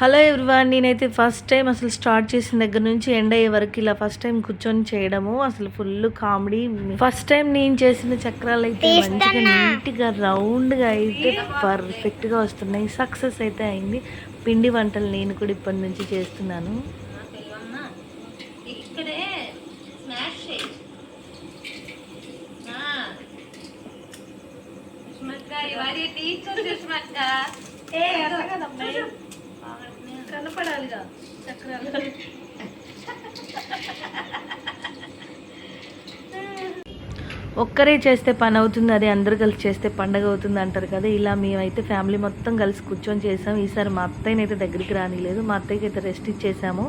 Hello everyone, నేనైతే first time అసలు start చేసిన దగ్గర నుంచి ఎండ్ అయ్యే వరకు ఇలా ఫస్ట్ టైం కూర్చొని చేయడము అసలు ఫుల్ కామెడీ. ఫస్ట్ టైం నేను చేసిన చక్రాలు అయితే మంచిగా నీట్గా రౌండ్గా అయితే పర్ఫెక్ట్గా వస్తున్నాయి. సక్సెస్ అయితే అయింది. పిండి వంటలు నేను కూడా ఇప్పటి నుంచి చేస్తున్నాను. కనపడాలిగా చక్రాలు. ఒక్కరే చేస్తే పని అవుతుంది, అది అందరు కలిసి చేస్తే పండగ అవుతుంది అంటారు కదా. ఇలా మేమైతే ఫ్యామిలీ మొత్తం కలిసి కూర్చొని చేసాం. ఈసారి మా అత్తయ్యని అయితే దగ్గరికి రానిలేదు. మా అత్తయ్యకి అయితే రెస్ట్ ఇచ్చేసాము.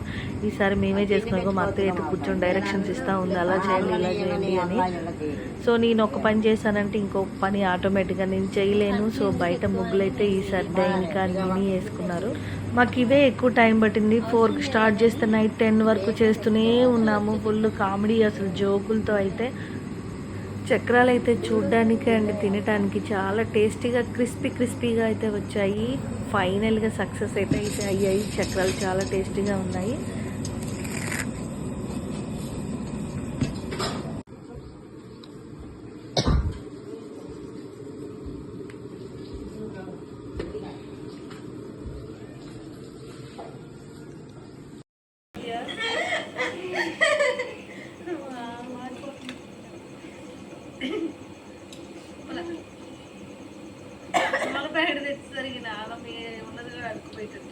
ఈసారి మేమే చేసుకున్నాము. మా అత్తయ్య అయితే కూర్చొని డైరెక్షన్స్ ఇస్తూ ఉంది, అలా చేయండి ఇలా చేయండి అని. సో నేను ఒక పని చేశానంటే ఇంకొక పని ఆటోమేటిక్గా నేను చేయలేను. సో బయట ముగ్గులు అయితే ఈసారి ఇంకా మినీ వేసుకున్నారు. మాకు ఇవే ఎక్కువ టైం పట్టింది. 4కి స్టార్ట్ చేస్తే నైట్ 10 వరకు చేస్తూనే ఉన్నాము. ఫుల్ కామెడీ అసలు జోకులతో. అయితే చక్రాలు అయితే చూడ్డానికి అండ్ తినడానికి చాలా టేస్టీగా క్రిస్పీగా అయితే వచ్చాయి. ఫైనల్గా సక్సెస్ అయితే అయ్యాయి. చక్రాలు చాలా టేస్టీగా ఉన్నాయి. తెచ్చేసరికి అలా ఉన్నది కూడా అడుక్కుపోయేటట్టు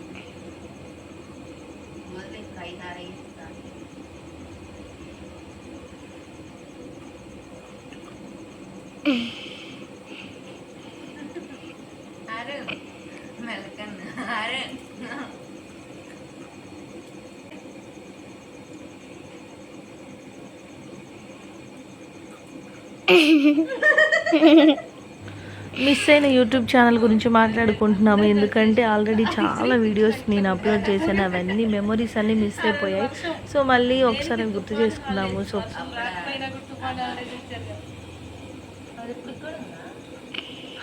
మిస్ అయిన యూట్యూబ్ ఛానల్ గురించి మాట్లాడుకుంటున్నాము. ఎందుకంటే ఆల్రెడీ చాలా వీడియోస్ నేను అప్లోడ్ చేశాను. అవన్నీ మెమొరీస్ అన్నీ మిస్ అయిపోయాయి. సో మళ్ళీ ఒకసారి గుర్తు చేసుకున్నాము. సో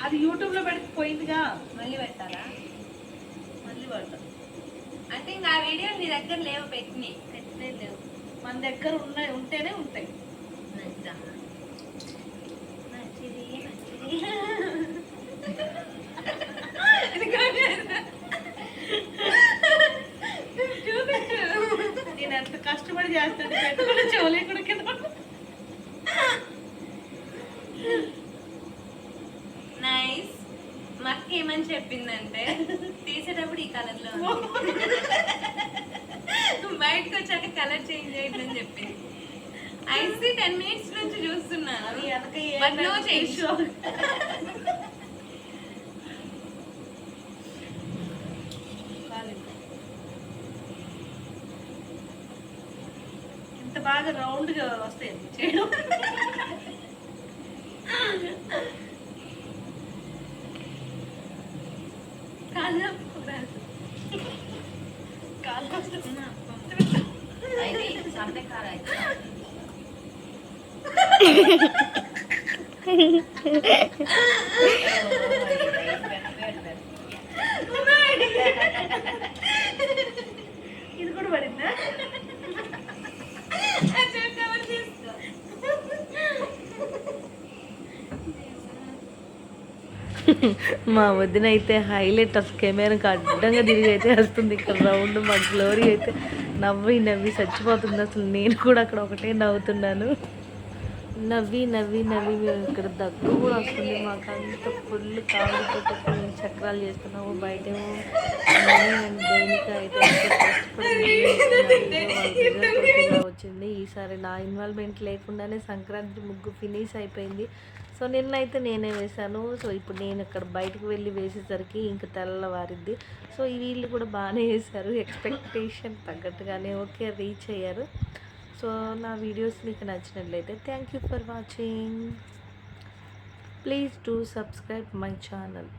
అది యూట్యూబ్లో పోయిందిగా, మళ్ళీ పెట్టాలా? మళ్ళీ పెడతాం అంటే ఇంకా ఆ వీడియో నీ దగ్గర లేవు, పెట్టలేదు లేవు. మన దగ్గర ఉంటేనే ఉంటాయి. నేను ఎంత కష్టపడి చేస్తాను, పెట్టుకుని చెవులే కూడా కింద. నైస్. మా అక్క ఏమని చెప్పిందంటే తీసేటప్పుడు ఈ కలర్లో బయటకు వచ్చాక కలర్ చేంజ్ అయ్యిందని చెప్పింది. ఐసీ 10 minutes నుంచి చూస్తున్నాను. ఇంత బాగా రౌండ్గా వస్తాయి చేయడం. ఇది కూడా పడిందా? మా వదిన అయితే హైలైట్ అసలు కెమెరాకి అడ్డంగా తిరిగి అయితే వస్తుంది ఇక్కడ రౌండ్. మా గ్లోరీ అయితే నవ్వి చచ్చిపోతుంది. అసలు నేను కూడా అక్కడ ఒకటే నవ్వుతున్నాను. నవ్వి మేము ఇక్కడ దగ్గు కూడా వస్తుంది. మాకు అంత ఫుల్ కామెడీతో మేము చక్రాలు చేస్తున్నాము. బయటేమో దేనిక అయితే వచ్చింది. ఈసారి నా ఇన్వాల్వ్మెంట్ లేకుండానే సంక్రాంతి ముగ్గు ఫినిష్ అయిపోయింది. సో నిన్నైతే నేనే వేశాను. సో ఇప్పుడు నేను ఇక్కడ బయటకు వెళ్ళి వేసేసరికి ఇంకా తెల్లవారిద్ది. సో వీళ్ళు కూడా బాగానే వేశారు, ఎక్స్పెక్టేషన్ తగ్గట్టుగానే ఓకే రీచ్ అయ్యారు. సో నా వీడియోస్ మీకు నచ్చినట్లయితే thank you for watching. Please do subscribe my channel.